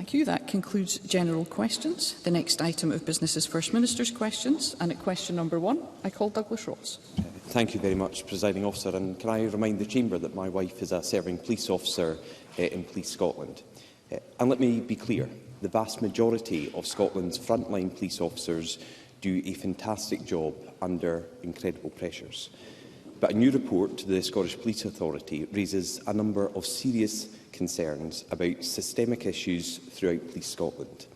Thank you. That concludes general questions. The next item of business is First Minister's questions. And at question number 1, I call Douglas Ross. Thank you very much, Presiding Officer. And can I remind the Chamber that my wife is a serving police officer in Police Scotland. And let me be clear, the vast majority of Scotland's frontline police officers do a fantastic job under incredible pressures. But a new report to the Scottish Police Authority raises a number of serious concerns about systemic issues throughout Police Scotland.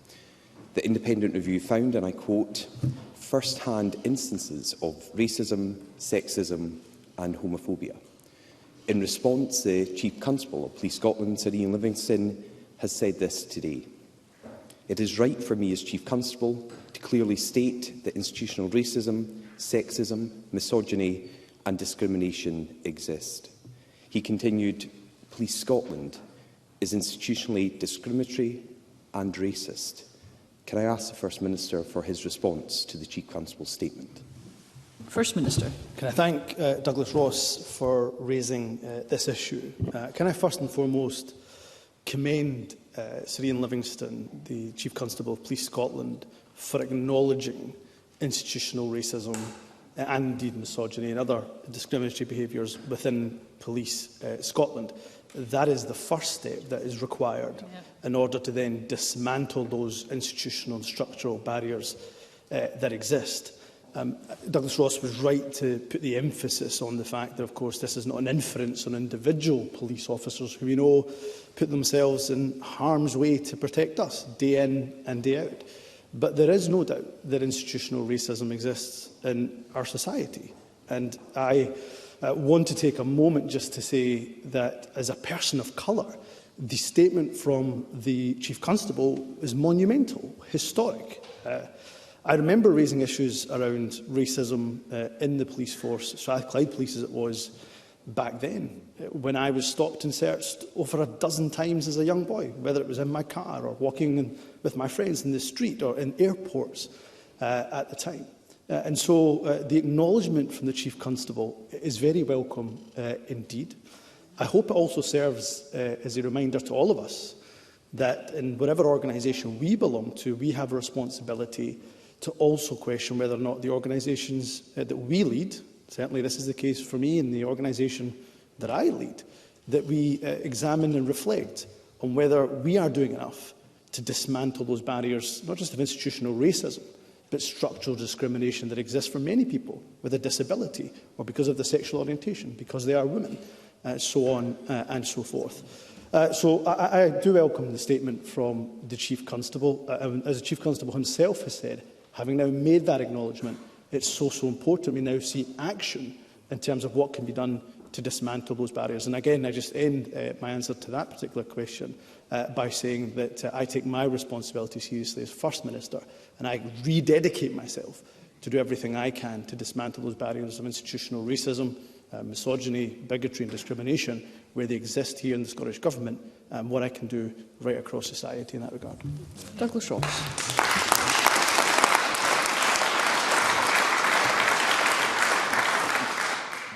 The independent review found, and I quote, first-hand instances of racism, sexism and homophobia. In response, the Chief Constable of Police Scotland, Sir Ian Livingston, has said this today. It is right for me as Chief Constable to clearly state that institutional racism, sexism, misogyny and discrimination exist. He continued, Police Scotland is institutionally discriminatory and racist. Can I ask the First Minister for his response to the Chief Constable's statement? First Minister. Can I thank Douglas Ross for raising this issue? Can I first and foremost commend Sir Ian Livingston, the Chief Constable of Police Scotland, for acknowledging institutional racism and indeed misogyny and other discriminatory behaviours within Police Scotland. That is the first step that is required in order to then dismantle those institutional and structural barriers that exist. Douglas Ross was right to put the emphasis on the fact that, of course, this is not an inference on individual police officers who we know put themselves in harm's way to protect us day in and day out. But there is no doubt that institutional racism exists in our society. And I want to take a moment just to say that, as a person of colour, the statement from the Chief Constable is monumental, historic. I remember raising issues around racism in the police force, Strathclyde Police as it was back then, when I was stopped and searched over a dozen times as a young boy, whether it was in my car or walking with my friends in the street or in airports at the time. And so the acknowledgement from the Chief Constable is very welcome indeed. I hope it also serves as a reminder to all of us that in whatever organisation we belong to, we have a responsibility to also question whether or not the organisations that we lead, certainly this is the case for me in the organisation that I lead, that we examine and reflect on whether we are doing enough to dismantle those barriers, not just of institutional racism, but structural discrimination that exists for many people with a disability or because of their sexual orientation, because they are women, so on and so forth. So I do welcome the statement from the Chief Constable. As the Chief Constable himself has said, having now made that acknowledgement, it's so important we now see action in terms of what can be done to dismantle those barriers. And again, I just end my answer to that particular question by saying that I take my responsibility seriously as First Minister, and I rededicate myself to do everything I can to dismantle those barriers of institutional racism, misogyny, bigotry and discrimination where they exist here in the Scottish Government, and what I can do right across society in that regard. Douglas Ross.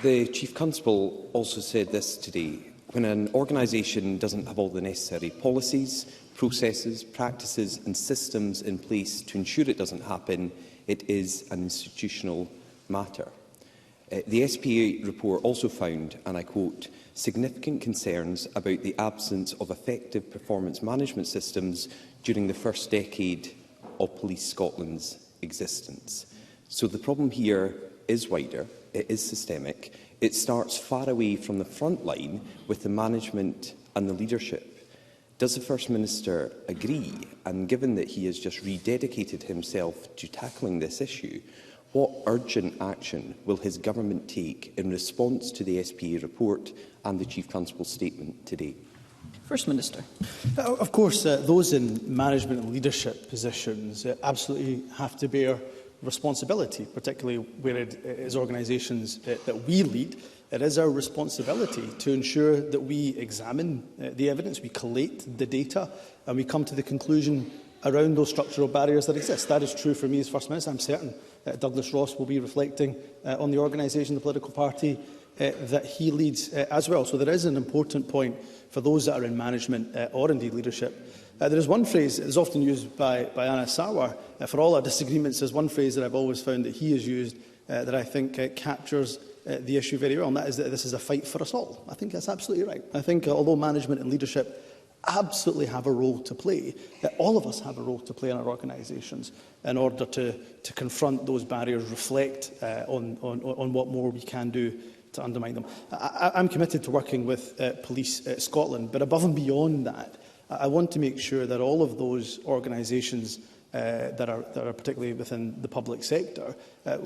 The Chief Constable also said this today. When an organisation doesn't have all the necessary policies, processes, practices and systems in place to ensure it doesn't happen, it is an institutional matter. The SPA report also found, and I quote, significant concerns about the absence of effective performance management systems during the first decade of Police Scotland's existence. So the problem here is wider. It is systemic. It starts far away from the front line with the management and the leadership. Does the First Minister agree? And given that he has just rededicated himself to tackling this issue, what urgent action will his government take in response to the SPA report and the Chief Constable's statement today? First Minister. Of course, those in management and leadership positions absolutely have to bear responsibility, particularly where it is organisations that we lead. It is our responsibility to ensure that we examine the evidence, we collate the data, and we come to the conclusion around those structural barriers that exist. That is true for me as First Minister. I'm certain that Douglas Ross will be reflecting on the organisation, the political party that he leads as well. So there is an important point for those that are in management or indeed leadership. There is one phrase that is often used by Anna Sarwar. For all our disagreements, there's one phrase that I've always found that he has used that I think captures the issue very well, and that is that this is a fight for us all. I think that's absolutely right. I think although management and leadership absolutely have a role to play, that all of us have a role to play in our organisations in order to confront those barriers, reflect on what more we can do to undermine them. I'm committed to working with Police Scotland, but above and beyond that, I want to make sure that all of those organisations that are particularly within the public sector,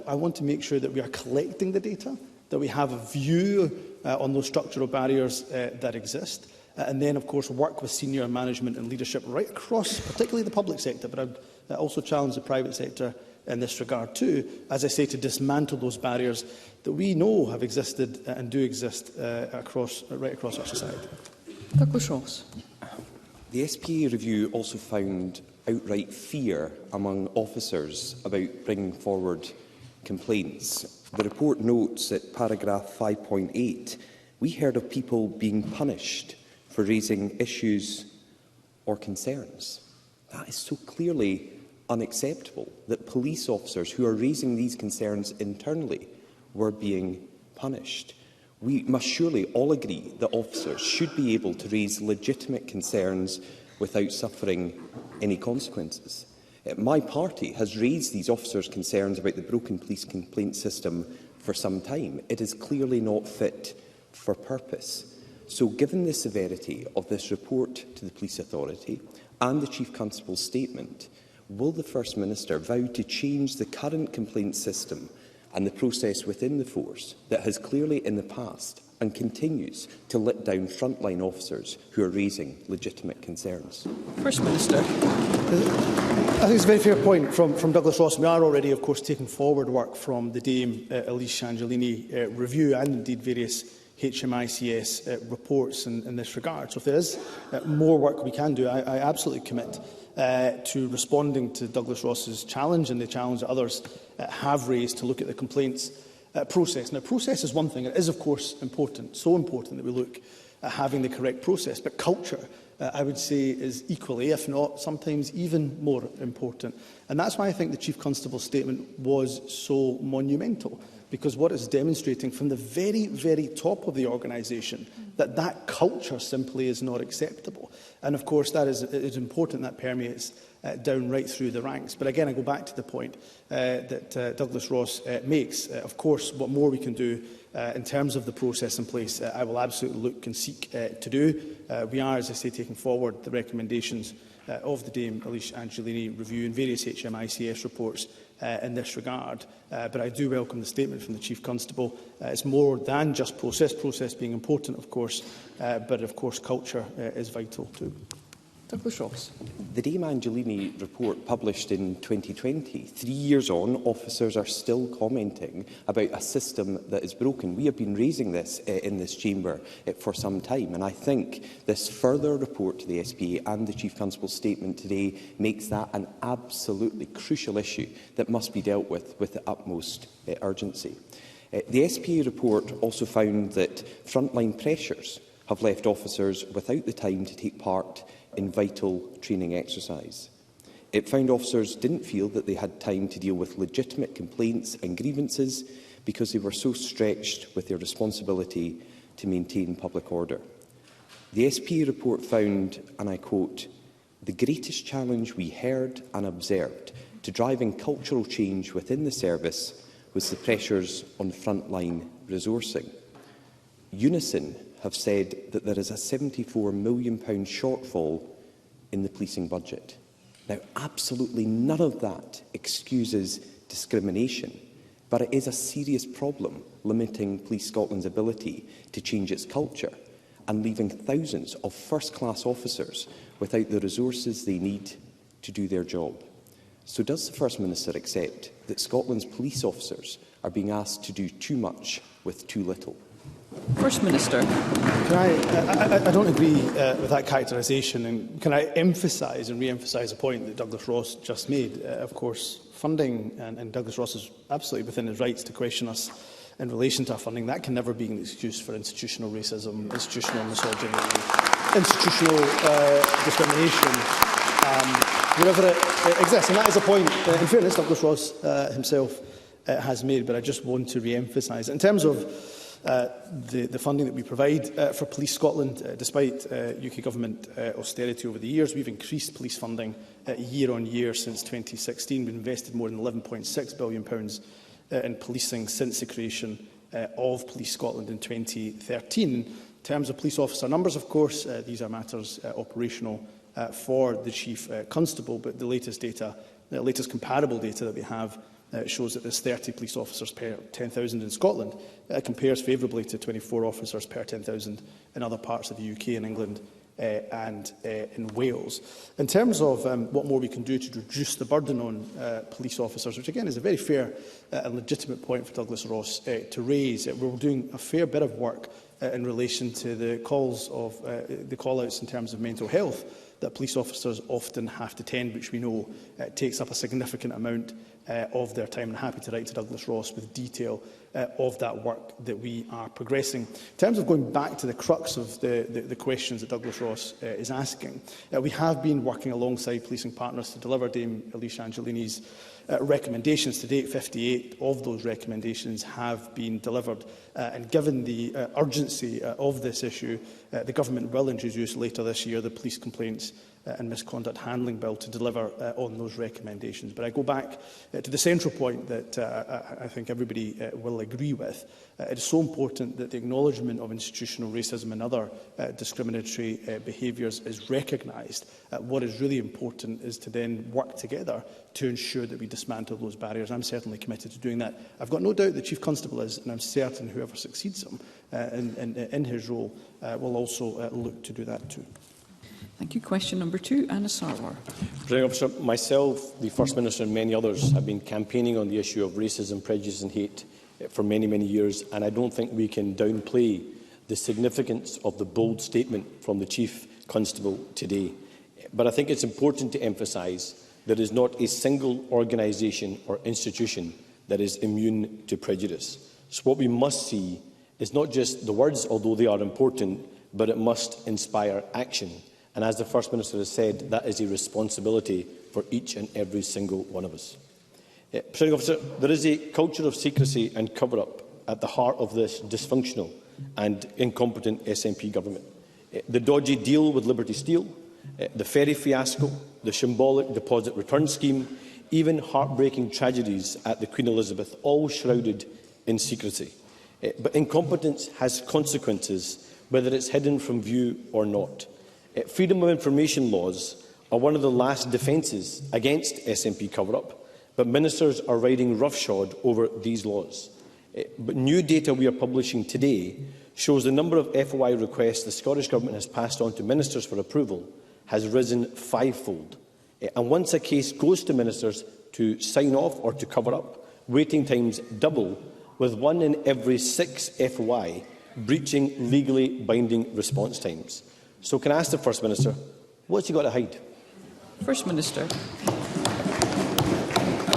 I want to make sure that we are collecting the data, that we have a view on those structural barriers that exist, and then, of course, work with senior management and leadership right across, particularly the public sector, but I'd also challenge the private sector in this regard too, as I say, to dismantle those barriers that we know have existed and do exist right across our society. Douglas Ross. The SPA review also found outright fear among officers about bringing forward complaints. The report notes at paragraph 5.8, we heard of people being punished for raising issues or concerns. That is so clearly unacceptable, that police officers who are raising these concerns internally were being punished. We must surely all agree that officers should be able to raise legitimate concerns without suffering any consequences. My party has raised these officers' concerns about the broken police complaint system for some time. It is clearly not fit for purpose. So, given the severity of this report to the Police Authority and the Chief Constable's statement, will the First Minister vow to change the current complaint system and the process within the force that has clearly in the past and continues to let down frontline officers who are raising legitimate concerns? First Minister. I think it's a very fair point from Douglas Ross. We are already, of course, taking forward work from the Dame Elise Angelini review and indeed various HMICS reports in this regard. So if there is more work we can do, I absolutely commit to responding to Douglas Ross's challenge and the challenge that others have raised to look at the complaints process. Now, process is one thing. It is, of course, important, so important that we look at having the correct process. But culture, I would say, is equally, if not sometimes even more important. And that's why I think the Chief Constable's statement was so monumental, because what it's demonstrating from the very, very top of the organisation, that culture simply is not acceptable. And of course, that is important that permeates down right through the ranks. But again, I go back to the point that Douglas Ross makes. Of course, what more we can do in terms of the process in place, I will absolutely look and seek to do. We are, as I say, taking forward the recommendations of the Dame Elise Angelini review and various HMICS reports in this regard. But I do welcome the statement from the Chief Constable. It's more than just process being important, of course, but of course culture is vital too. Douglas Ross. The Dame Angelini report published in 2020, 3 years on, officers are still commenting about a system that is broken. We have been raising this in this chamber for some time, and I think this further report to the SPA and the Chief Constable's statement today makes that an absolutely crucial issue that must be dealt with the utmost urgency. The SPA report also found that frontline pressures have left officers without the time to take part in vital training exercise. It found officers didn't feel that they had time to deal with legitimate complaints and grievances because they were so stretched with their responsibility to maintain public order. The SPA report found, and I quote, "The greatest challenge we heard and observed to driving cultural change within the service was the pressures on frontline resourcing." Unison have said that there is a £74 million shortfall in the policing budget. Now, absolutely none of that excuses discrimination, but it is a serious problem limiting Police Scotland's ability to change its culture and leaving thousands of first-class officers without the resources they need to do their job. So does the First Minister accept that Scotland's police officers are being asked to do too much with too little? First Minister. I don't agree with that characterisation, and can I emphasise and re-emphasise a point that Douglas Ross just made? Of course, funding, and Douglas Ross is absolutely within his rights to question us in relation to our funding, that can never be an excuse for institutional racism, institutional misogyny, institutional discrimination, wherever it exists. And that is a point, in fairness, Douglas Ross himself has made, but I just want to re-emphasise. In terms of the funding that we provide for Police Scotland, despite UK Government austerity over the years, we've increased police funding year on year since 2016. We've invested more than £11.6 billion in policing since the creation of Police Scotland in 2013. In terms of police officer numbers, of course, these are matters operational for the Chief Constable, but the latest data, the latest comparable data that we have shows that there's 30 police officers per 10,000 in Scotland. It compares favourably to 24 officers per 10,000 in other parts of the UK and England and in Wales. In terms of what more we can do to reduce the burden on police officers, which again is a very fair and legitimate point for Douglas Ross to raise, we're doing a fair bit of work in relation to the call-outs in terms of mental health that police officers often have to tend, which we know takes up a significant amount of their time. I'm happy to write to Douglas Ross with detail of that work that we are progressing. In terms of going back to the crux of the questions that Douglas Ross is asking, we have been working alongside policing partners to deliver Dame Elise Angelini's recommendations. To date, 58 of those recommendations have been delivered. And given the urgency of this issue, the Government will introduce later this year the Police Complaints and Misconduct Handling Bill to deliver on those recommendations. But I go back to the central point that I think everybody will agree with. It is so important that the acknowledgement of institutional racism and other discriminatory behaviours is recognised. What is really important is to then work together to ensure that we dismantle those barriers. I'm certainly committed to doing that. I've got no doubt the Chief Constable is, and I'm certain whoever succeeds him in his role will also look to do that too. Thank you. Question number 2, Anna Sarwar. Presiding Officer, myself, the First Minister and many others have been campaigning on the issue of racism, prejudice and hate for many, many years, and I don't think we can downplay the significance of the bold statement from the Chief Constable today. But I think it's important to emphasise there is not a single organisation or institution that is immune to prejudice. So what we must see is not just the words, although they are important, but it must inspire action. And as the First Minister has said, that is a responsibility for each and every single one of us. Presiding Officer, there is a culture of secrecy and cover-up at the heart of this dysfunctional and incompetent SNP government. The dodgy deal with Liberty Steel, the Ferry fiasco, the symbolic deposit return scheme, even heartbreaking tragedies at the Queen Elizabeth, all shrouded in secrecy. But incompetence has consequences, whether it's hidden from view or not. Freedom of information laws are one of the last defences against SNP cover-up, but ministers are riding roughshod over these laws. But new data we are publishing today shows the number of FOI requests the Scottish Government has passed on to ministers for approval has risen 5-fold. And once a case goes to ministers to sign off or to cover up, waiting times double, with 1 in every 6 FOI breaching legally binding response times. So can I ask the First Minister, what's he got to hide? First Minister.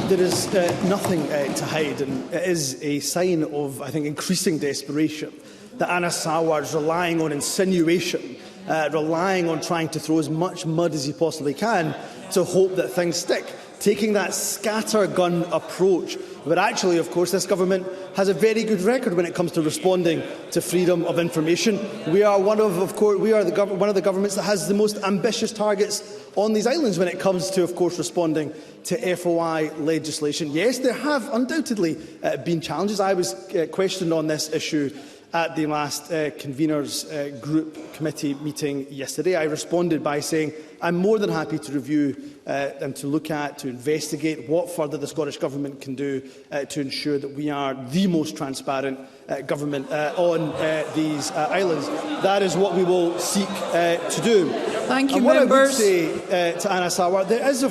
There is nothing to hide, and it is a sign of, I think, increasing desperation that Anna Sarwar is relying on insinuation, relying on trying to throw as much mud as he possibly can to hope that things stick, taking that scattergun approach. But actually, of course, this government has a very good record when it comes to responding to freedom of information. We are one of the governments that has the most ambitious targets on these islands when it comes to, of course, responding to FOI legislation. Yes, there have undoubtedly been challenges. I was questioned on this issue at the last conveners group committee meeting yesterday. I responded by saying I'm more than happy to review and to look at, to investigate what further the Scottish Government can do to ensure that we are the most transparent government on these islands. That is what we will seek to do. Thank you, and what members. I would say to Anna Sarwar, there is,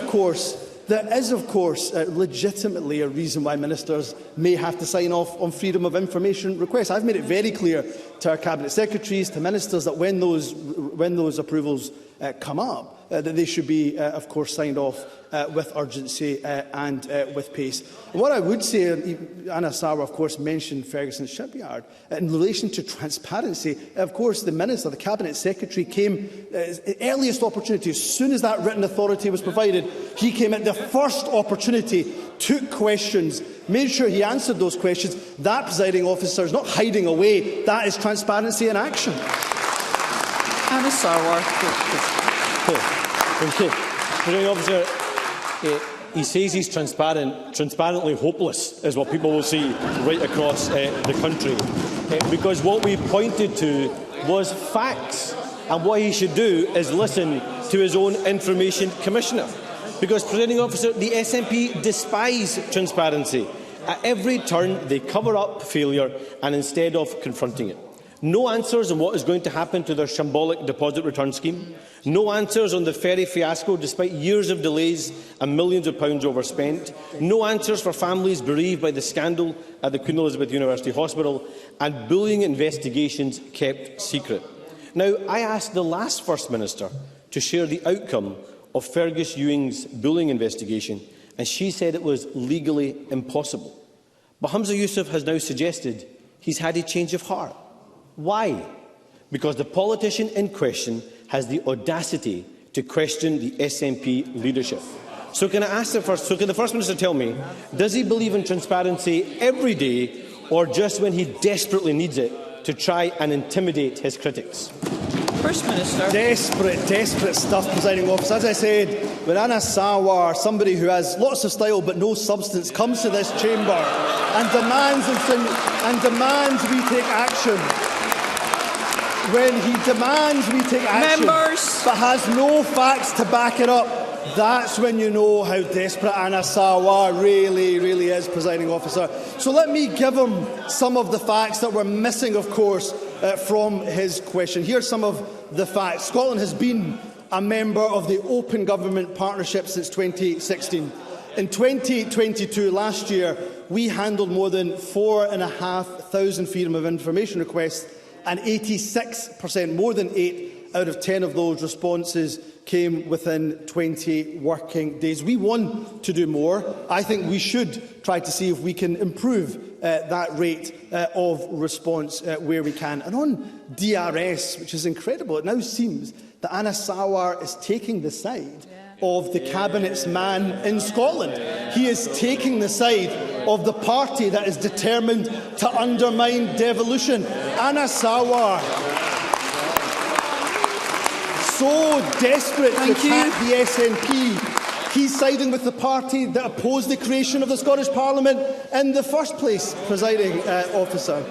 of course, legitimately a reason why ministers may have to sign off on freedom of information requests. I've made it very clear to our Cabinet Secretaries, to ministers, that when those approvals come up, that they should be, of course, signed off with urgency and with pace. And what I would say, Anna Sarwar, of course, mentioned Ferguson Shipyard. In relation to transparency, of course, the Minister, the Cabinet Secretary, came at the earliest opportunity. As soon as that written authority was provided, he came at the first opportunity, took questions, made sure he answered those questions. That, presiding officer, is not hiding away. That is transparency in action. Anna Sarwar. Presiding officer, he says he's transparently hopeless, is what people will see right across the country. Because what we pointed to was facts, and what he should do is listen to his own Information Commissioner. Because, presiding officer, the SNP despise transparency. At every turn, they cover up failure, and instead of confronting it. No answers on what is going to happen to their shambolic deposit return scheme. No answers on the Ferry fiasco, despite years of delays and millions of pounds overspent. No answers for families bereaved by the scandal at the Queen Elizabeth University Hospital, and bullying investigations kept secret. Now, I asked the last First Minister to share the outcome of Fergus Ewing's bullying investigation, and she said it was legally impossible. But Humza Yousaf has now suggested he's had a change of heart. Why? Because the politician in question has the audacity to question the SNP leadership. So can I ask the First Minister tell me, does he believe in transparency every day, or just when he desperately needs it to try and intimidate his critics? First Minister. Desperate stuff, presiding officer. As I said, when Anna Sarwar, somebody who has lots of style but no substance, comes to this chamber and demands we take action, when he demands we take action, but has no facts to back it up, that's when you know how desperate Anna Sarwar really is, presiding officer. So let me give him some of the facts that were missing, of course, from his question. Here's some of the facts. Scotland has been a member of the Open Government Partnership since 2016. In 2022, last year, we handled more than 4,500 freedom of information requests, and 86%, more than 8 out of 10 of those responses came within 20 working days. We want to do more. I think we should try to see if we can improve that rate of response where we can. And on DRS, which is incredible, it now seems that Anna Sarwar is taking the side of the Cabinet's man in Scotland. He is taking the side of the party that is determined to undermine devolution. Anna Sarwar, so desperate to attack the SNP, he's siding with the party that opposed the creation of the Scottish Parliament in the first place, presiding officer.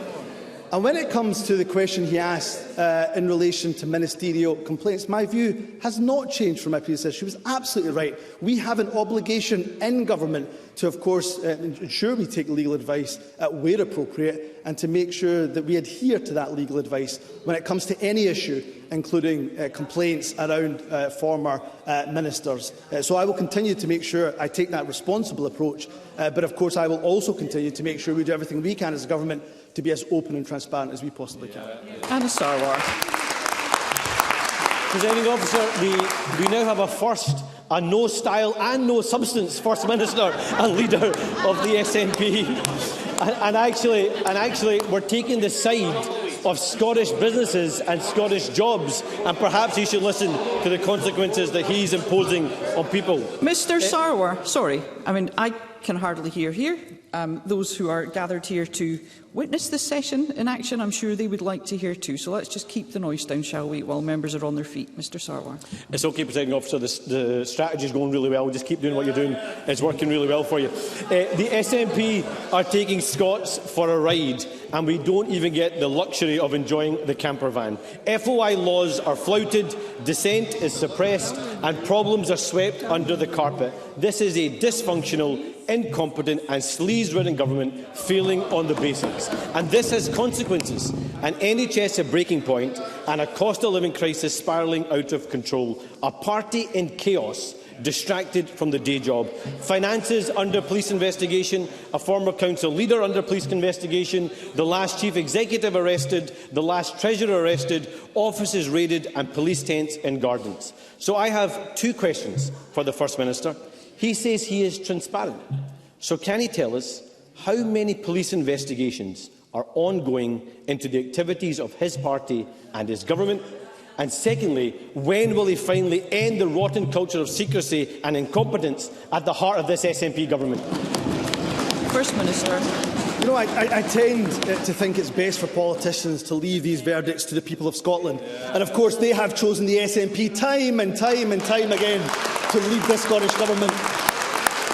And when it comes to the question he asked in relation to ministerial complaints, my view has not changed from my predecessor. She was absolutely right. We have an obligation in government to, of course, ensure we take legal advice where appropriate, and to make sure that we adhere to that legal advice when it comes to any issue, including complaints around former ministers. So I will continue to make sure I take that responsible approach, but of course I will also continue to make sure we do everything we can as a government to be as open and transparent as we possibly can. Anna Sarwar. Presiding officer, we now have a no style and no substance First Minister and leader of the SNP, and actually we're taking the side of Scottish businesses and Scottish jobs, and perhaps he should listen to the consequences that he's imposing on people. Mr. Sarwar, sorry, I can hardly hear here. Those who are gathered here to witness this session in action, I'm sure they would like to hear too. So let's just keep the noise down, shall we, while members are on their feet. Mr. Sarwar. It's okay, presiding officer. The strategy is going really well. Just keep doing what you're doing. It's working really well for you. The SNP are taking Scots for a ride, and we don't even get the luxury of enjoying the camper van. FOI laws are flouted, dissent is suppressed, and problems are swept under the carpet. This is a dysfunctional, incompetent and sleaze-ridden government failing on the basics. And this has consequences: an NHS at breaking point and a cost-of-living crisis spiralling out of control. A party in chaos distracted from the day job. Finances under police investigation, a former council leader under police investigation, the last chief executive arrested, the last treasurer arrested, offices raided and police tents in gardens. So I have two questions for the First Minister. He says he is transparent. So can he tell us how many police investigations are ongoing into the activities of his party and his government? And secondly, when will he finally end the rotten culture of secrecy and incompetence at the heart of this SNP government? First Minister. You know, I tend to think it's best for politicians to leave these verdicts to the people of Scotland. And of course, they have chosen the SNP time and time and time again to lead the Scottish Government.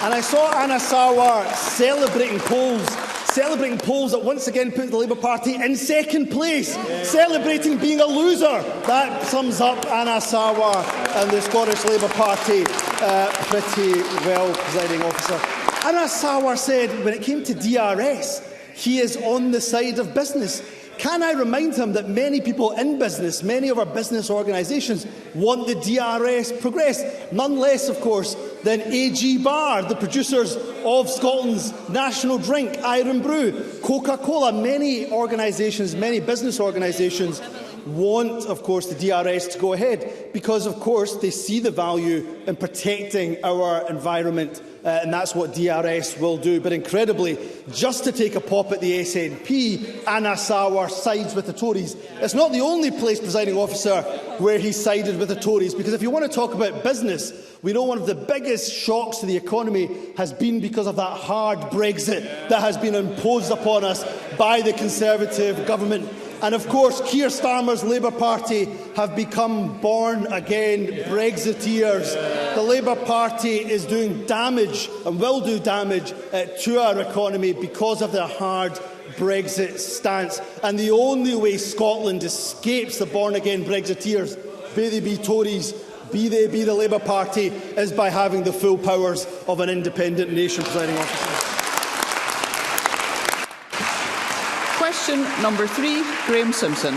And I saw Anna Sarwar celebrating polls that once again put the Labour Party in second place, celebrating being a loser. That sums up Anna Sarwar and the Scottish Labour Party pretty well, Presiding Officer. Anna Sarwar said when it came to DRS, he is on the side of business. Can I remind him that many people in business, many of our business organisations, want the DRS progressed? None less, of course, than AG Bar, the producers of Scotland's national drink, Iron Brew, Coca-Cola. Many organisations, many business organisations want, of course, the DRS to go ahead because, of course, they see the value in protecting our environment, and that's what DRS will do. But incredibly, just to take a pop at the SNP, Anna Sarwar sides with the Tories. It's not the only place, Presiding Officer, where he sided with the Tories, because if you want to talk about business, we know one of the biggest shocks to the economy has been because of that hard Brexit that has been imposed upon us by the Conservative government. And of course, Keir Starmer's Labour Party have become born-again Brexiteers. The Labour Party is doing damage and will do damage to our economy because of their hard Brexit stance. And the only way Scotland escapes the born-again Brexiteers, be they be Tories, be they be the Labour Party, is by having the full powers of an independent nation, Presiding Officer. Question number 3, Graham Simpson.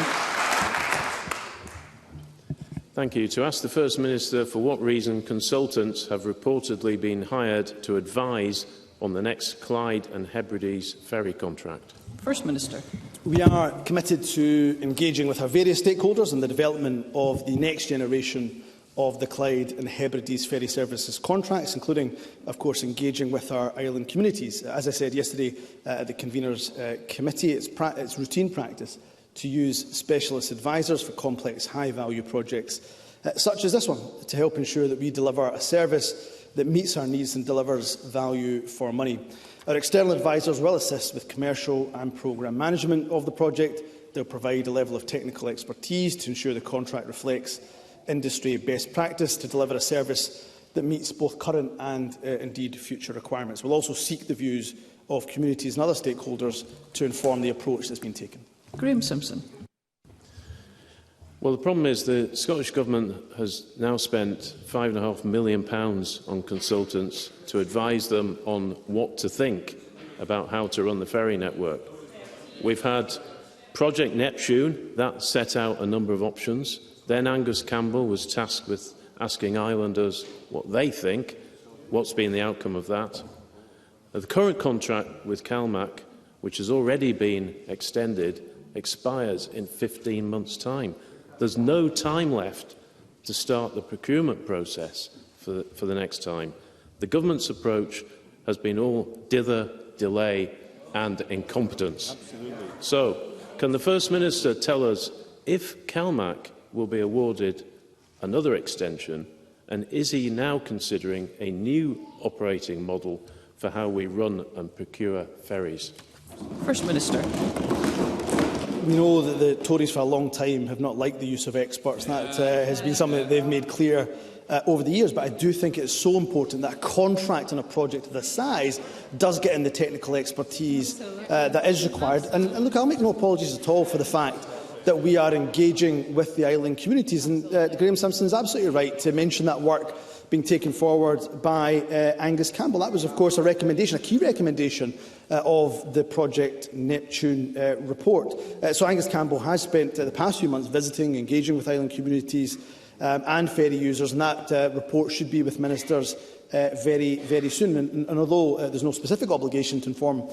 Thank you. To ask the First Minister for what reason consultants have reportedly been hired to advise on the next Clyde and Hebrides ferry contract. First Minister. We are committed to engaging with our various stakeholders in the development of the next generation of the Clyde and Hebrides ferry services contracts, including, of course, engaging with our island communities. As I said yesterday at the Conveners Committee, it's routine practice to use specialist advisers for complex, high-value projects, such as this one, to help ensure that we deliver a service that meets our needs and delivers value for money. Our external advisers will assist with commercial and programme management of the project. They'll provide a level of technical expertise to ensure the contract reflects industry best practice to deliver a service that meets both current and indeed future requirements. We'll also seek the views of communities and other stakeholders to inform the approach that's been taken. Graham Simpson. Well, the problem is the Scottish Government has now spent £5.5 million on consultants to advise them on what to think about how to run the ferry network. We've had Project Neptune, that set out a number of options. Then Angus Campbell was tasked with asking islanders what they think. What's been the outcome of that? The current contract with CalMac, which has already been extended, expires in 15 months' time. There's no time left to start the procurement process for the next time. The government's approach has been all dither, delay and incompetence. Absolutely. So, can the First Minister tell us if CalMac will be awarded another extension, and is he now considering a new operating model for how we run and procure ferries? First Minister. We know that the Tories for a long time have not liked the use of experts. That has been something that they've made clear over the years, but I do think it's so important that a contract on a project of this size does get in the technical expertise that is required. And look, I'll make no apologies at all for the fact that we are engaging with the island communities. And Graham Simpson is absolutely right to mention that work being taken forward by Angus Campbell. That was, of course, a recommendation, a key recommendation of the Project Neptune report. So Angus Campbell has spent the past few months visiting, engaging with island communities, and ferry users, and that report should be with ministers very, very soon. And although there's no specific obligation to inform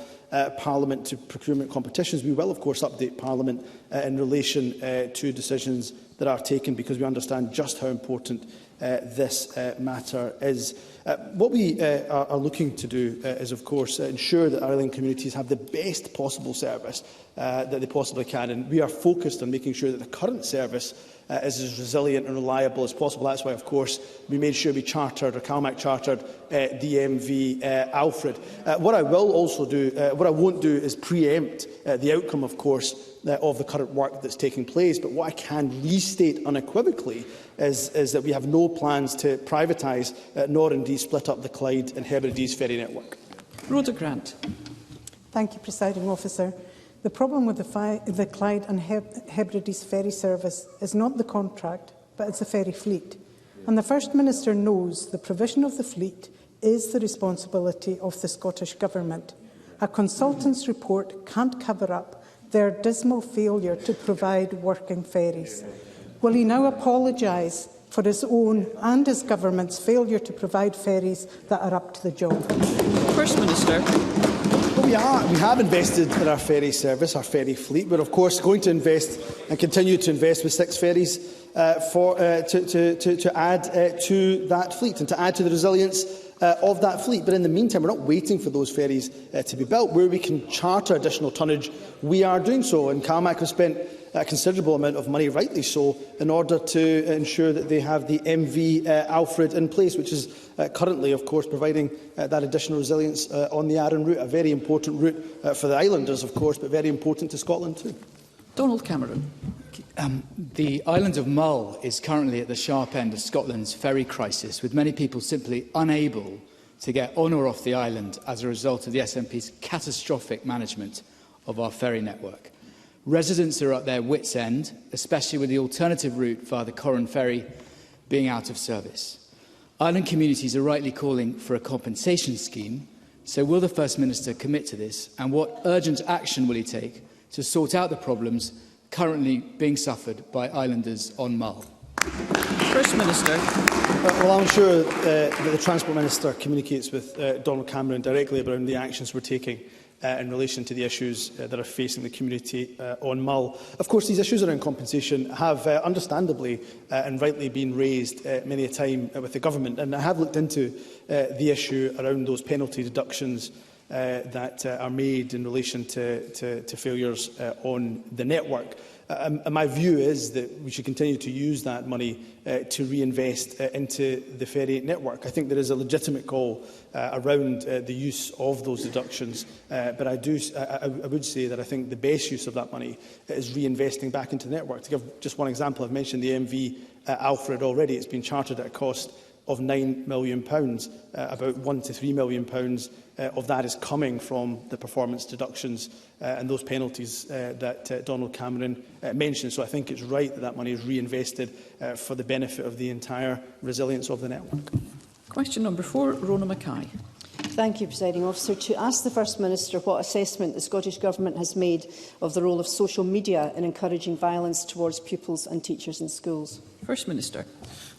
Parliament to procurement competitions, we will, of course, update Parliament in relation to decisions that are taken, because we understand just how important this matter is. What we are looking to do is, of course, ensure that island communities have the best possible service that they possibly can, and we are focused on making sure that the current service is as resilient and reliable as possible. That's why, of course, we made sure we chartered, or CalMac chartered, DMV Alfred. What I will also do, what I won't do, is preempt the outcome, of course, of the current work that's taking place. But what I can restate unequivocally is that we have no plans to privatise nor indeed split up the Clyde and Hebrides ferry network. Rhoda Grant. Thank you, Presiding Officer. The problem with the Clyde and Hebrides ferry service is not the contract, but it's the ferry fleet. And the First Minister knows the provision of the fleet is the responsibility of the Scottish Government. A consultant's report can't cover up their dismal failure to provide working ferries. Will he now apologise for his own and his government's failure to provide ferries that are up to the job? First Minister. Well, we have invested in our ferry service, our ferry fleet. We're, of course, going to invest and continue to invest with 6 ferries to add to that fleet and to add to the resilience of that fleet. But in the meantime, we're not waiting for those ferries to be built. Where we can charter additional tonnage, we are doing so. And CalMac has spent a considerable amount of money, rightly so, in order to ensure that they have the MV Alfred in place, which is currently, of course, providing that additional resilience on the Arran route, a very important route for the islanders, of course, but very important to Scotland too. Donald Cameron. The island of Mull is currently at the sharp end of Scotland's ferry crisis, with many people simply unable to get on or off the island as a result of the SNP's catastrophic management of our ferry network. Residents are at their wits' end, especially with the alternative route via the Corran ferry being out of service. Island communities are rightly calling for a compensation scheme, so will the First Minister commit to this, and what urgent action will he take to sort out the problems currently being suffered by islanders on Mull? First Minister. Well, I'm sure that the Transport Minister communicates with Donald Cameron directly around the actions we're taking in relation to the issues that are facing the community on Mull. Of course, these issues around compensation have understandably and rightly been raised many a time with the Government, and I have looked into the issue around those penalty deductions that are made in relation to failures on the network. My view is that we should continue to use that money to reinvest into the ferry network. I think there is a legitimate call around the use of those deductions, but I would say that I think the best use of that money is reinvesting back into the network. To give just one example, I've mentioned the MV Alfred already. It's been chartered at a cost of £9 million. About £1 to £3 million of that is coming from the performance deductions and those penalties that Donald Cameron mentioned. So I think it's right that that money is reinvested for the benefit of the entire resilience of the network. Question number 4, Rona Mackay. Thank you, Presiding Officer. To ask the First Minister what assessment the Scottish Government has made of the role of social media in encouraging violence towards pupils and teachers in schools. First Minister.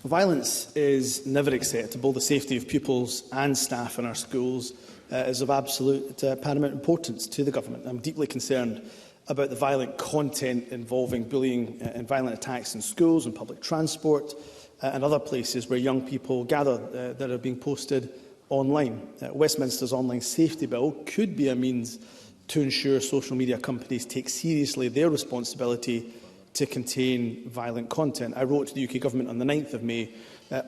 Violence is never acceptable. The safety of pupils and staff in our schools is of absolute paramount importance to the Government. I'm deeply concerned about the violent content involving bullying and violent attacks in schools and public transport and other places where young people gather that are being posted online. Westminster's online safety bill could be a means to ensure social media companies take seriously their responsibility to contain violent content. I wrote to the UK Government on the 9th of May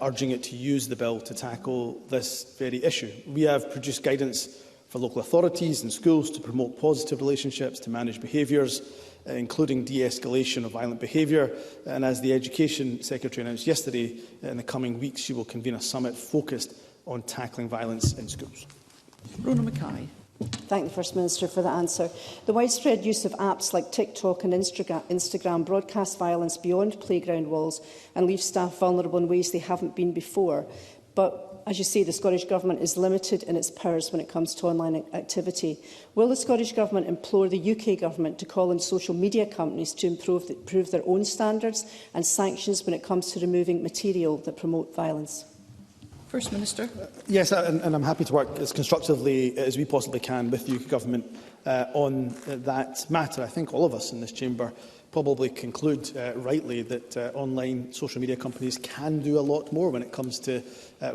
urging it to use the bill to tackle this very issue. We have produced guidance for local authorities and schools to promote positive relationships, to manage behaviours, including de-escalation of violent behaviour. And as the Education Secretary announced yesterday, in the coming weeks she will convene a summit focused on tackling violence in schools. Rona Mackay. Thank the First Minister for the answer. The widespread use of apps like TikTok and Instagram broadcast violence beyond playground walls and leave staff vulnerable in ways they haven't been before. But, as you say, the Scottish Government is limited in its powers when it comes to online activity. Will the Scottish Government implore the UK Government to call on social media companies to improve their own standards and sanctions when it comes to removing material that promote violence? First Minister. Yes, and I'm happy to work as constructively as we possibly can with the UK Government on that matter. I think all of us in this chamber probably conclude rightly that online social media companies can do a lot more when it comes to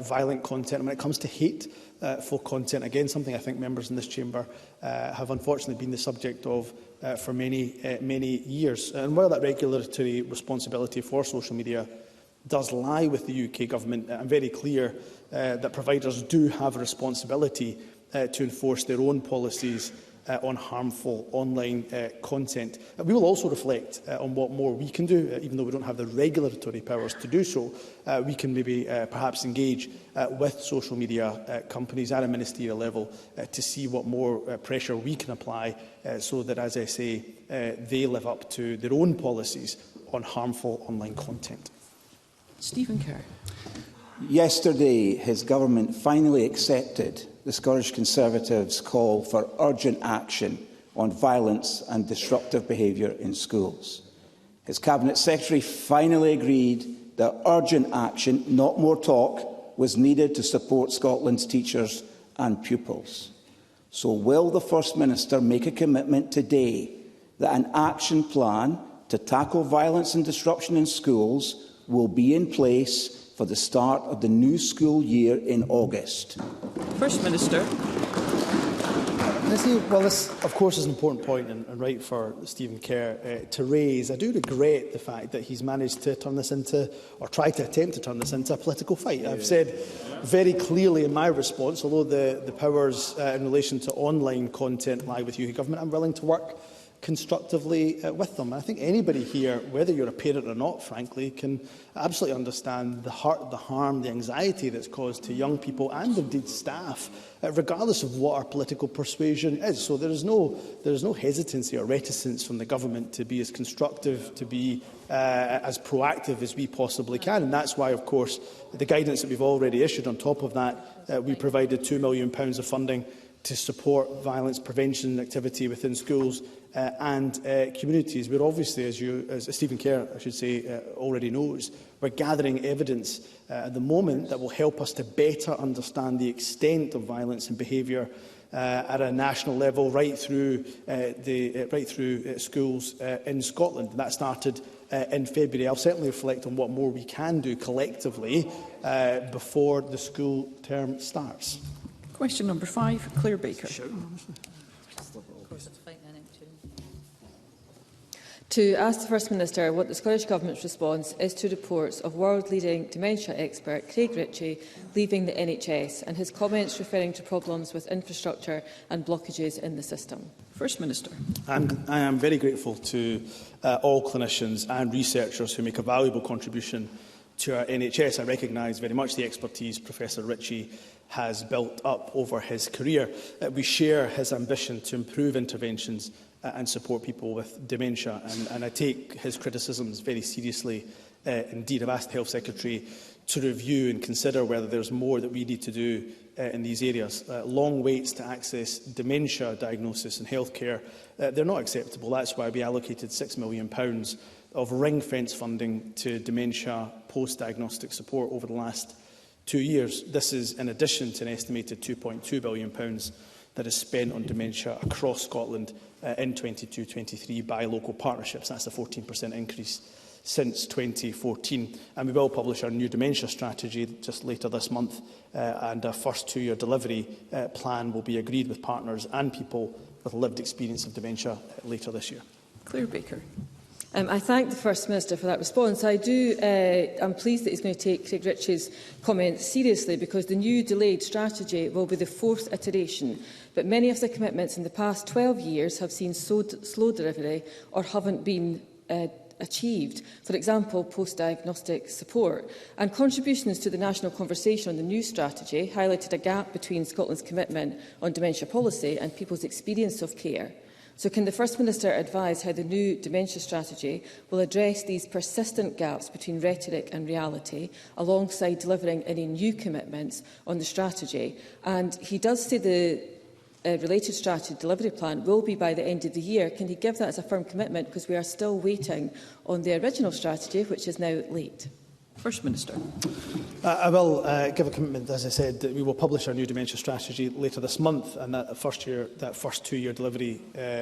violent content and when it comes to hateful content. Again, something I think members in this chamber have unfortunately been the subject of for many years. And while that regulatory responsibility for social media does lie with the UK Government, I'm very clear that providers do have a responsibility to enforce their own policies on harmful online content. We will also reflect on what more we can do, even though we don't have the regulatory powers to do so. We can maybe perhaps engage with social media companies at a ministerial level to see what more pressure we can apply so that, as I say, they live up to their own policies on harmful online content. Stephen Kerr. Yesterday, his government finally accepted the Scottish Conservatives' call for urgent action on violence and disruptive behaviour in schools. His Cabinet Secretary finally agreed that urgent action, not more talk, was needed to support Scotland's teachers and pupils. So will the First Minister make a commitment today that an action plan to tackle violence and disruption in schools will be in place for the start of the new school year in August? First Minister. Well, this, of course, is an important point and right for Stephen Kerr to raise. I do regret the fact that he's managed to turn this into, or try to attempt to turn this into, a political fight. I've said very clearly in my response, although the powers in relation to online content lie with UK Government, I'm willing to work constructively with them. I think anybody here, whether you're a parent or not, frankly, can absolutely understand the hurt, the harm, the anxiety that's caused to young people and indeed staff, regardless of what our political persuasion is. So there is no hesitancy or reticence from the government to be as constructive, to be as proactive as we possibly can. And that's why, of course, the guidance that we've already issued, on top of that, we provided £2 million of funding to support violence prevention activity within schools and communities. We're obviously, as Stephen Kerr, I should say, already knows, we're gathering evidence at the moment that will help us to better understand the extent of violence and behaviour at a national level, right through schools in Scotland. That started in February. I'll certainly reflect on what more we can do collectively before the school term starts. Question number 5, Claire Baker. To ask the First Minister what the Scottish Government's response is to reports of world-leading dementia expert Craig Ritchie leaving the NHS and his comments referring to problems with infrastructure and blockages in the system. First Minister. I am very grateful to all clinicians and researchers who make a valuable contribution to our NHS. I recognise very much the expertise Professor Ritchie has built up over his career. We share his ambition to improve interventions and support people with dementia, and I take his criticisms very seriously indeed. I've asked the Health Secretary to review and consider whether there's more that we need to do in these areas. Long waits to access dementia diagnosis and healthcare, they're not acceptable. That's why we allocated £6 million of ring-fence funding to dementia post-diagnostic support over the last 2 years. This is in addition to an estimated £2.2 billion that is spent on dementia across Scotland in 22-23 by local partnerships. That's a 14% increase since 2014. And we will publish our new dementia strategy just later this month, and our first 2-year delivery plan will be agreed with partners and people with lived experience of dementia later this year. Claire Baker. I thank the First Minister for that response. I'm pleased that he's going to take Craig Ritchie's comments seriously, because the new delayed strategy will be the 4th iteration, but many of the commitments in the past 12 years have seen slow delivery or haven't been achieved. For example, post-diagnostic support. And contributions to the national conversation on the new strategy highlighted a gap between Scotland's commitment on dementia policy and people's experience of care. So can the First Minister advise how the new dementia strategy will address these persistent gaps between rhetoric and reality, alongside delivering any new commitments on the strategy? And he does say the related strategy delivery plan will be by the end of the year. Can he give that as a firm commitment? Because we are still waiting on the original strategy, which is now late. First Minister. I will give a commitment, as I said, that we will publish our new dementia strategy later this month, and that first two-year delivery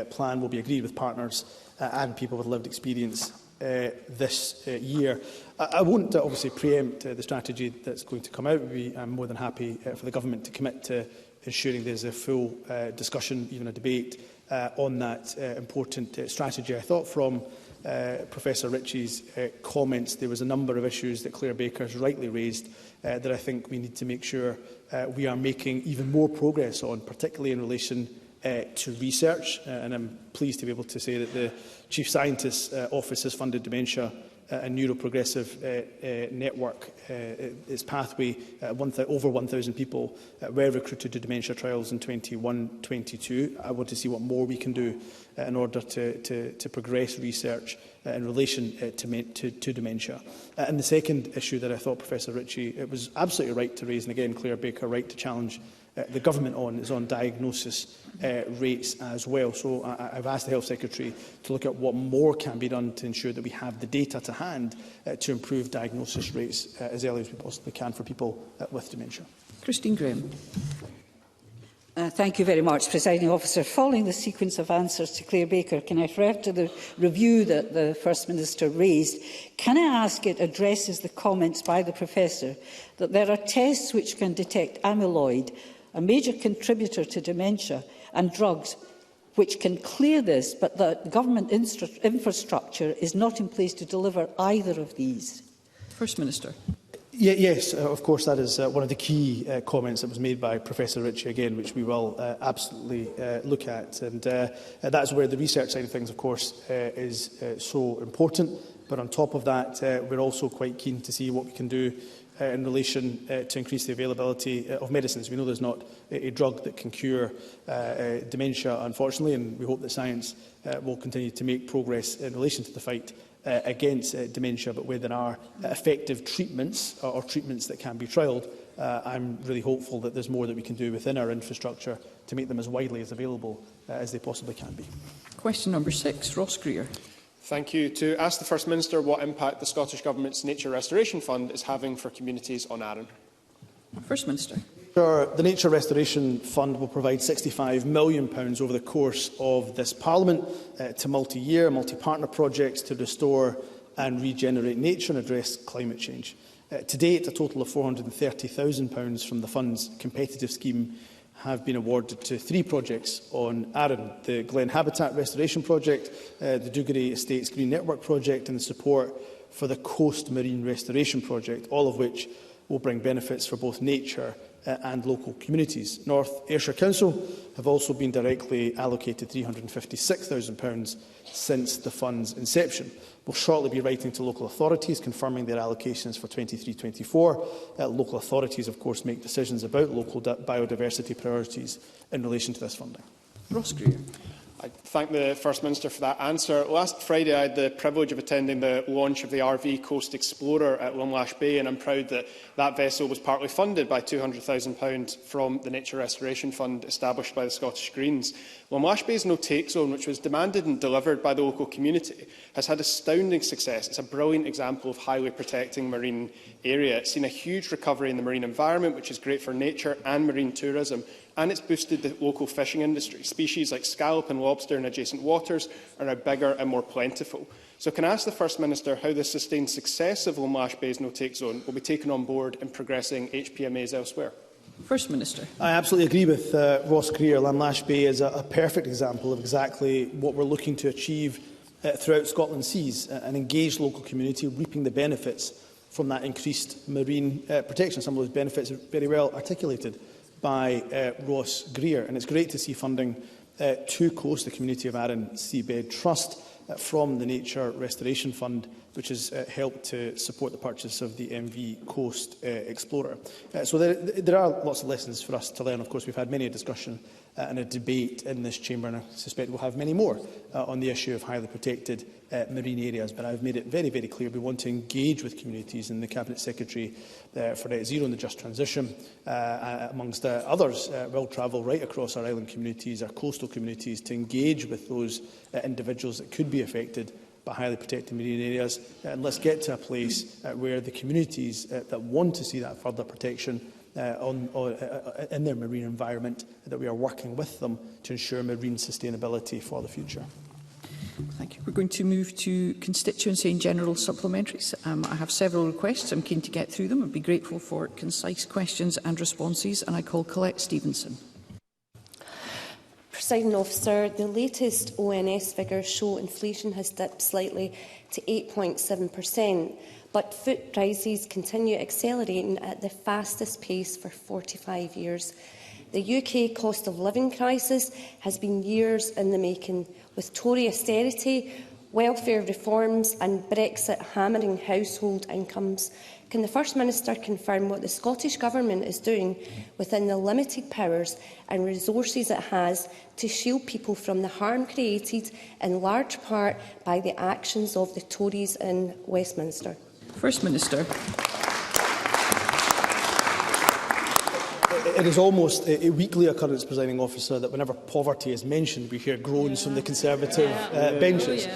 plan will be agreed with partners and people with lived experience this year. I won't obviously preempt the strategy that's going to come out. I'm more than happy for the Government to commit to ensuring there's a full discussion, even a debate, on that important strategy. I thought from Professor Ritchie's comments there was a number of issues that Claire Baker has rightly raised that I think we need to make sure we are making even more progress on, particularly in relation to research. And I'm pleased to be able to say that the Chief Scientist's Office has funded dementia and neuroprogressive network. Its pathway, over 1,000 people were recruited to dementia trials in 21-22. I want to see what more we can do in order to progress research in relation to dementia. And the second issue that I thought Professor Ritchie was absolutely right to raise, and again Claire Baker right to challenge the Government on, is on diagnosis rates as well. So I've asked the Health Secretary to look at what more can be done to ensure that we have the data to hand to improve diagnosis rates as early as we possibly can for people with dementia. Christine Graham. Thank you very much, Presiding Officer. Following the sequence of answers to Claire Baker, can I refer to the review that the First Minister raised? Can I ask it addresses the comments by the Professor that there are tests which can detect amyloid, a major contributor to dementia, and drugs which can clear this, but that government infrastructure is not in place to deliver either of these? First Minister. Yes, of course, that is one of the key comments that was made by Professor Ritchie, again, which we will absolutely look at. And that's where the research side of things, of course, is so important. But on top of that, we're also quite keen to see what we can do in relation to increase the availability of medicines. We know there's not a drug that can cure dementia, unfortunately, and we hope that science will continue to make progress in relation to the fight against dementia, but where there are effective treatments or treatments that can be trialled, I'm really hopeful that there's more that we can do within our infrastructure to make them as widely as available as they possibly can be. Question number 6, Ross Greer. Thank you. To ask the First Minister what impact the Scottish Government's Nature Restoration Fund is having for communities on Arran. First Minister. The Nature Restoration Fund will provide £65 million over the course of this Parliament to multi-year, multi-partner projects to restore and regenerate nature and address climate change. To date, a total of £430,000 from the fund's competitive scheme have been awarded to 3 projects on Arran: the Glen Habitat Restoration Project, the Duggery Estates Green Network Project and the support for the Coast Marine Restoration Project, all of which will bring benefits for both nature and local communities. North Ayrshire Council have also been directly allocated £356,000 since the fund's inception. We'll shortly be writing to local authorities confirming their allocations for 23-24. Local authorities, of course, make decisions about local biodiversity priorities in relation to this funding. Ross Greer. I thank the First Minister for that answer. Last Friday, I had the privilege of attending the launch of the RV Coast Explorer at Lumlash Bay, and I'm proud that that vessel was partly funded by £200,000 from the Nature Restoration Fund established by the Scottish Greens. Lumlash Bay's no-take zone, which was demanded and delivered by the local community, has had astounding success. It's a brilliant example of highly protecting marine area. It's seen a huge recovery in the marine environment, which is great for nature and marine tourism, and it's boosted the local fishing industry. Species like scallop and lobster in adjacent waters are now bigger and more plentiful. So can I ask the First Minister how the sustained success of Lumlash Bay's no-take zone will be taken on board in progressing HPMAs elsewhere? First Minister. I absolutely agree with Ross Greer. Lumlash Bay is a perfect example of exactly what we're looking to achieve throughout Scotland's seas, an engaged local community reaping the benefits from that increased marine protection. Some of those benefits are very well articulated by Ross Greer, and it's great to see funding to Coast, the Community of Arran Seabed Trust, from the Nature Restoration Fund, which has helped to support the purchase of the MV Coast Explorer. So there are lots of lessons for us to learn. Of course, we've had many a discussion and a debate in this chamber, and I suspect we'll have many more on the issue of highly protected marine areas. But I've made it very, very clear we want to engage with communities, and the Cabinet Secretary for Net Zero and the Just Transition, amongst others, will travel right across our island communities, our coastal communities, to engage with those individuals that could be affected by highly protected marine areas. And let's get to a place where the communities that want to see that further protection in their marine environment, that we are working with them to ensure marine sustainability for the future. Thank you. We're going to move to constituency and general supplementaries. I have several requests. I'm keen to get through them. I'd be grateful for concise questions and responses. And I call Colette Stevenson. Presiding Officer, the latest ONS figures show inflation has dipped slightly to 8.7%, but food prices continue accelerating at the fastest pace for 45 years. The UK cost of living crisis has been years in the making, with Tory austerity, welfare reforms and Brexit hammering household incomes. Can the First Minister confirm what the Scottish Government is doing within the limited powers and resources it has to shield people from the harm created in large part by the actions of the Tories in Westminster? First Minister. It is almost a weekly occurrence, Presiding Officer, that whenever poverty is mentioned, we hear groans from the Conservative benches.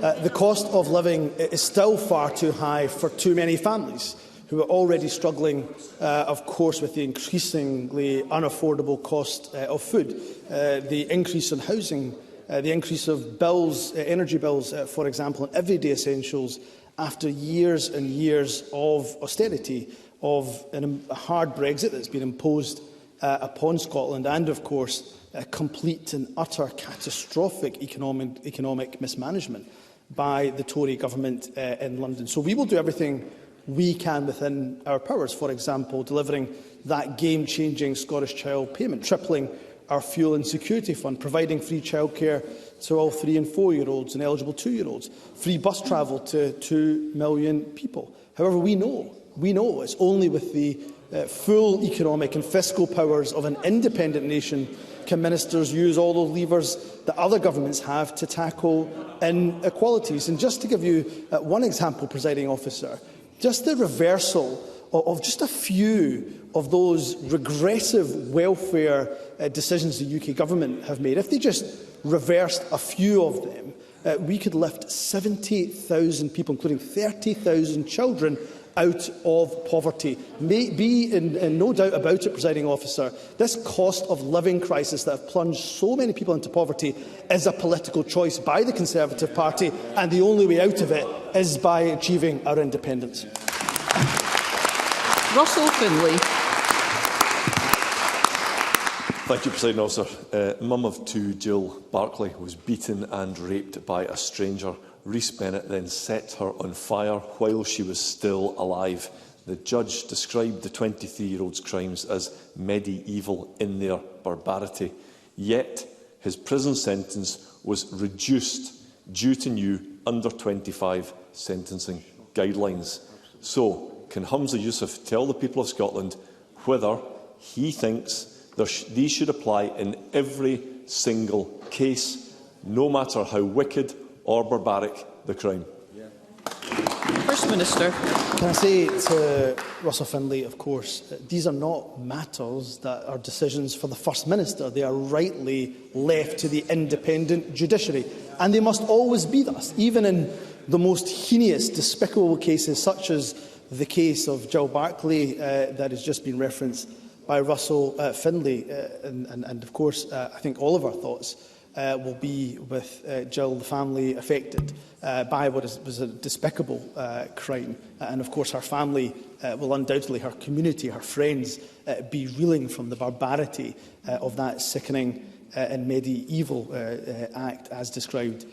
The cost of living is still far too high for too many families who are already struggling, of course, with the increasingly unaffordable cost of food, the increase in housing, the increase of bills, energy bills, for example, and everyday essentials after years and years of austerity, of a hard Brexit that's been imposed upon Scotland, and, of course, a complete and utter catastrophic economic mismanagement by the Tory government in London. So we will do everything we can within our powers, for example, delivering that game-changing Scottish Child Payment, tripling our fuel and security fund, providing free childcare to all 3- and 4-year-olds and eligible 2-year-olds, free bus travel to 2 million people. However, we know it's only with the full economic and fiscal powers of an independent nation can ministers use all those levers that other governments have to tackle inequalities. And just to give you one example, Presiding Officer, just the reversal of just a few of those regressive welfare decisions the UK government have made, if they just reversed a few of them, we could lift 70,000 people, including 30,000 children, out of poverty. May be in no doubt about it, Presiding Officer, this cost of living crisis that have plunged so many people into poverty is a political choice by the Conservative Party, and the only way out of it is by achieving our independence. Russell Finlay. Thank you, Presiding Officer. Mum of 2, Jill Barclay, was beaten and raped by a stranger. Rhys Bennett then set her on fire while she was still alive. The judge described the 23-year-old's crimes as medieval in their barbarity. Yet his prison sentence was reduced due to new under-25 sentencing guidelines. So, can Humza Yousaf tell the people of Scotland whether he thinks these should apply in every single case, no matter how wicked or barbaric the crime? First Minister. Can I say to Russell Finlay, of course, these are not matters that are decisions for the First Minister. They are rightly left to the independent judiciary. And they must always be thus, even in the most heinous, despicable cases, such as the case of Jill Barclay that has just been referenced by Russell Finlay. And of course, I think all of our thoughts will be with Jill, the family affected by what was a despicable crime. And of course, her family will undoubtedly, her community, her friends, be reeling from the barbarity of that sickening and medieval act as described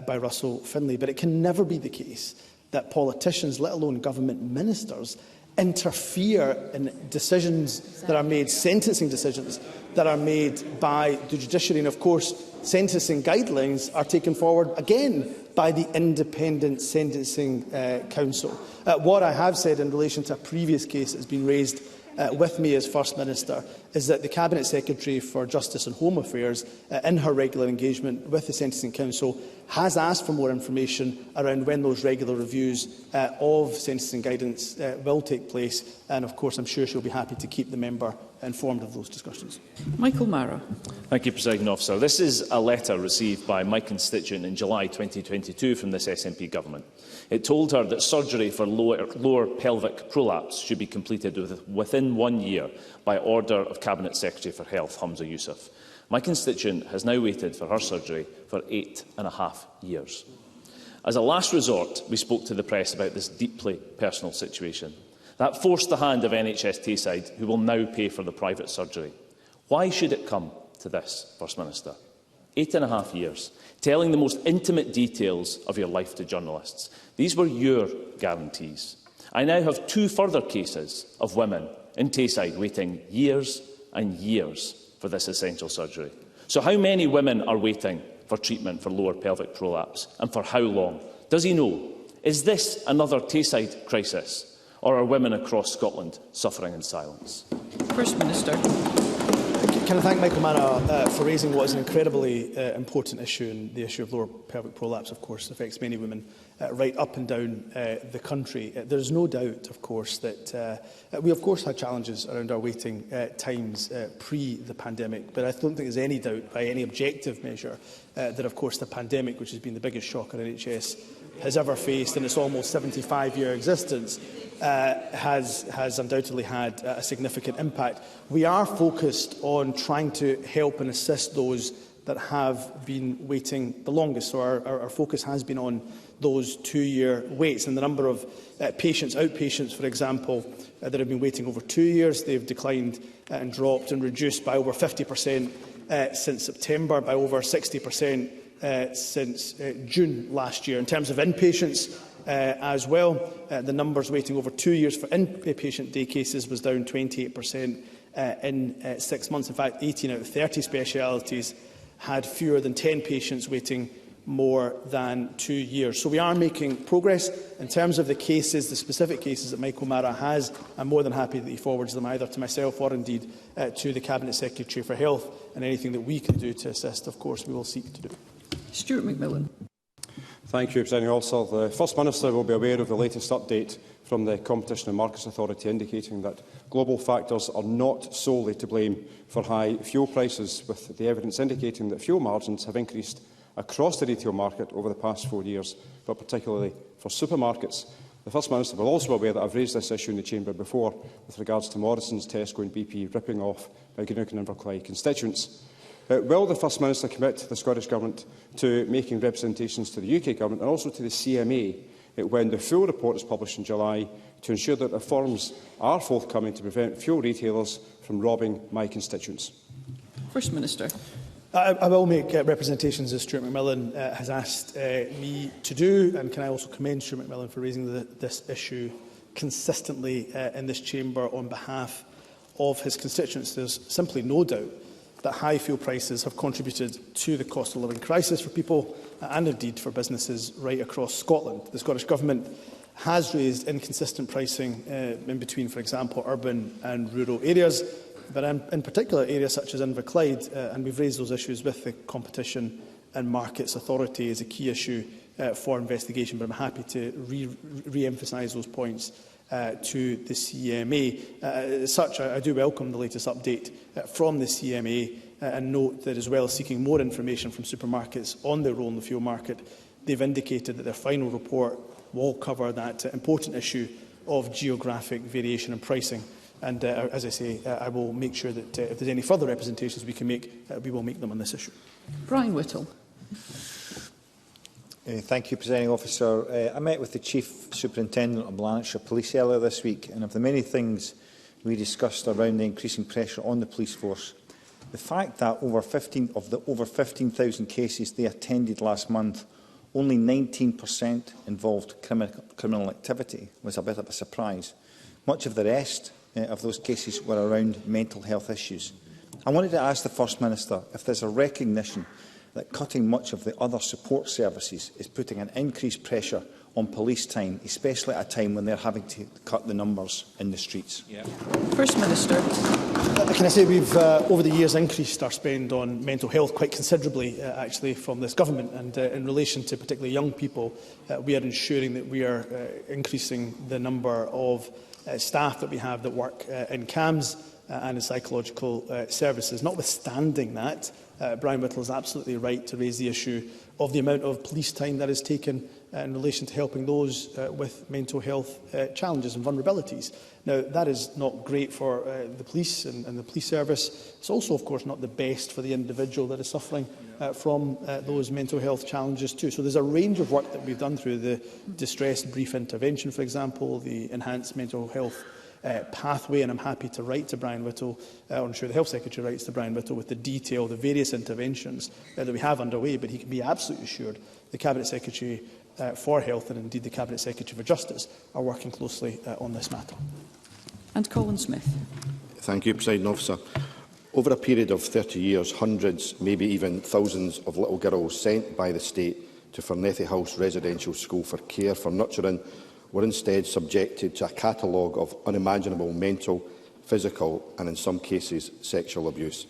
by Russell Finlay. But it can never be the case that politicians, let alone government ministers, interfere in decisions that are made, sentencing decisions that are made by the judiciary. And of course, sentencing guidelines are taken forward again by the Independent Sentencing Council. What I have said in relation to a previous case that has been raised with me as First Minister is that the Cabinet Secretary for Justice and Home Affairs, in her regular engagement with the Sentencing Council, has asked for more information around when those regular reviews of sentencing guidance will take place, and of course I'm sure she'll be happy to keep the member informed of those discussions. Michael Mara. Thank you, Presiding Officer. This is a letter received by my constituent in July 2022 from this SNP government. It told her that surgery for lower pelvic prolapse should be completed within 1 year by order of Cabinet Secretary for Health, Humza Yousaf. My constituent has now waited for her surgery for 8.5 years. As a last resort, we spoke to the press about this deeply personal situation. That forced the hand of NHS Tayside, who will now pay for the private surgery. Why should it come to this, First Minister? 8.5 years, telling the most intimate details of your life to journalists. These were your guarantees. I now have 2 further cases of women in Tayside waiting years and years for this essential surgery. So how many women are waiting for treatment for lower pelvic prolapse, and for how long? Does he know? Is this another Tayside crisis? Or are women across Scotland suffering in silence? First Minister. Can I thank Michael Mara for raising what is an incredibly important issue, and the issue of lower pelvic prolapse, of course, affects many women right up and down the country. There is no doubt, of course, that we, of course, had challenges around our waiting times pre the pandemic, but I don't think there's any doubt by any objective measure that, of course, the pandemic, which has been the biggest shock our NHS has ever faced in its almost 75-year existence, has undoubtedly had a significant impact. We are focused on trying to help and assist those that have been waiting the longest. So our focus has been on those 2-year waits, and the number of patients, outpatients, for example, that have been waiting over 2 years, they've declined and dropped and reduced by over 50% since September, by over 60% since June last year. In terms of inpatients as well, the numbers waiting over 2 years for inpatient day cases was down 28% in 6 months. In fact, 18 out of 30 specialities had fewer than 10 patients waiting more than 2 years. So we are making progress. In terms of the cases, the specific cases that Michael Mara has, I'm more than happy that he forwards them either to myself or indeed to the Cabinet Secretary for Health, and anything that we can do to assist, of course, we will seek to do. Stuart McMillan. Thank you, Presiding Officer. The First Minister will be aware of the latest update from the Competition and Markets Authority indicating that global factors are not solely to blame for high fuel prices, with the evidence indicating that fuel margins have increased across the retail market over the past 4 years, but particularly for supermarkets. The First Minister will also be aware that I have raised this issue in the Chamber before with regards to Morrison's, Tesco and BP ripping off my Greenock and Inverclyde constituents. Will the First Minister commit the Scottish Government to making representations to the UK Government and also to the CMA when the full report is published in July to ensure that reforms are forthcoming to prevent fuel retailers from robbing my constituents? First Minister. I will make representations, as Stuart McMillan has asked me to do, and can I also commend Stuart McMillan for raising this issue consistently in this chamber on behalf of his constituents. There's simply no doubt that high fuel prices have contributed to the cost of living crisis for people and indeed for businesses right across Scotland. The Scottish Government has raised inconsistent pricing in between, for example, urban and rural areas, but in particular areas such as Inverclyde, and we've raised those issues with the Competition and Markets Authority as a key issue for investigation, but I'm happy to re-emphasise those points to the CMA. As such, I do welcome the latest update from the CMA and note that, as well as seeking more information from supermarkets on their role in the fuel market, they've indicated that their final report will cover that important issue of geographic variation in pricing. And as I say, I will make sure that if there's any further representations we can make, we will make them on this issue. Brian Whittle. Thank you, Presiding Officer. I met with the Chief Superintendent of Lanarkshire Police earlier this week, and of the many things we discussed around the increasing pressure on the police force, the fact that over 15,000 cases they attended last month, only 19% involved criminal activity was a bit of a surprise. Much of the rest of those cases were around mental health issues. I wanted to ask the First Minister if there's a recognition that cutting much of the other support services is putting an increased pressure on police time, especially at a time when they're having to cut the numbers in the streets? First Minister. Can I say we've, over the years, increased our spend on mental health quite considerably, actually, from this government. And in relation to particularly young people, we are ensuring that we are increasing the number of staff that we have that work in CAMS and in psychological services. Notwithstanding that, Brian Whittle is absolutely right to raise the issue of the amount of police time that is taken in relation to helping those with mental health challenges and vulnerabilities. Now, that is not great for the police and the police service. It's also, of course, not the best for the individual that is suffering from those mental health challenges too. So there's a range of work that we've done through the distress brief intervention, for example, the enhanced mental health pathway, and I'm happy to write to Brian Whittle, or I'm sure the Health Secretary writes to Brian Whittle with the detail, the various interventions that we have underway, but he can be absolutely assured the Cabinet Secretary for Health and indeed the Cabinet Secretary for Justice are working closely on this matter. And Colin Smith. Thank you, Presiding Officer. Over a period of 30 years, hundreds, maybe even thousands of little girls sent by the state to Fernethi House Residential School for care for nurturing were instead subjected to a catalogue of unimaginable mental, physical and, in some cases, sexual abuse.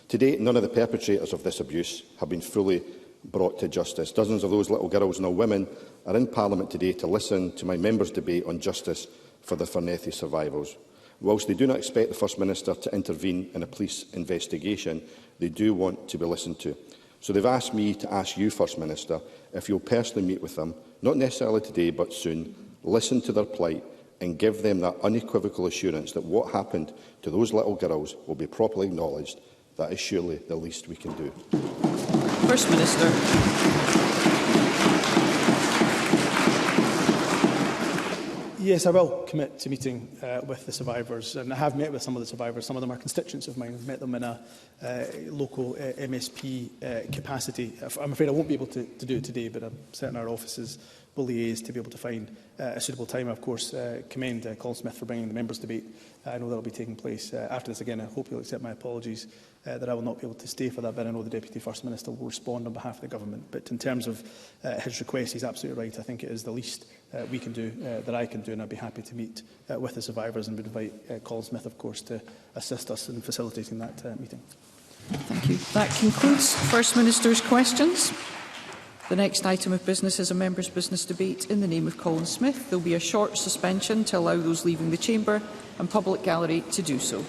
To date, none of the perpetrators of this abuse have been fully brought to justice. Dozens of those little girls, now women, are in Parliament today to listen to my members' debate on justice for the Fernethi survivors. Whilst they do not expect the First Minister to intervene in a police investigation, they do want to be listened to. So they've asked me to ask you, First Minister, if you'll personally meet with them, not necessarily today but soon, listen to their plight and give them that unequivocal assurance that what happened to those little girls will be properly acknowledged. That is surely the least we can do. First Minister. Yes, I will commit to meeting with the survivors, and I have met with some of the survivors. Some of them are constituents of mine. I've met them in a local MSP capacity. I'm afraid I won't be able to do it today, but I'm certain our offices will liaise to be able to find a suitable time. I, of course, commend Colin Smith for bringing the members' debate. I know that will be taking place after this. Again, I hope you'll accept my apologies that I will not be able to stay for that, but I know the Deputy First Minister will respond on behalf of the Government. But in terms of his request, he's absolutely right. I think it is the least we can do, that I can do, and I'd be happy to meet with the survivors and would invite Colin Smith, of course, to assist us in facilitating that meeting. Thank you. That concludes First Minister's questions. The next item of business is a members' business debate in the name of Colin Smith. There will be a short suspension to allow those leaving the chamber and public gallery to do so.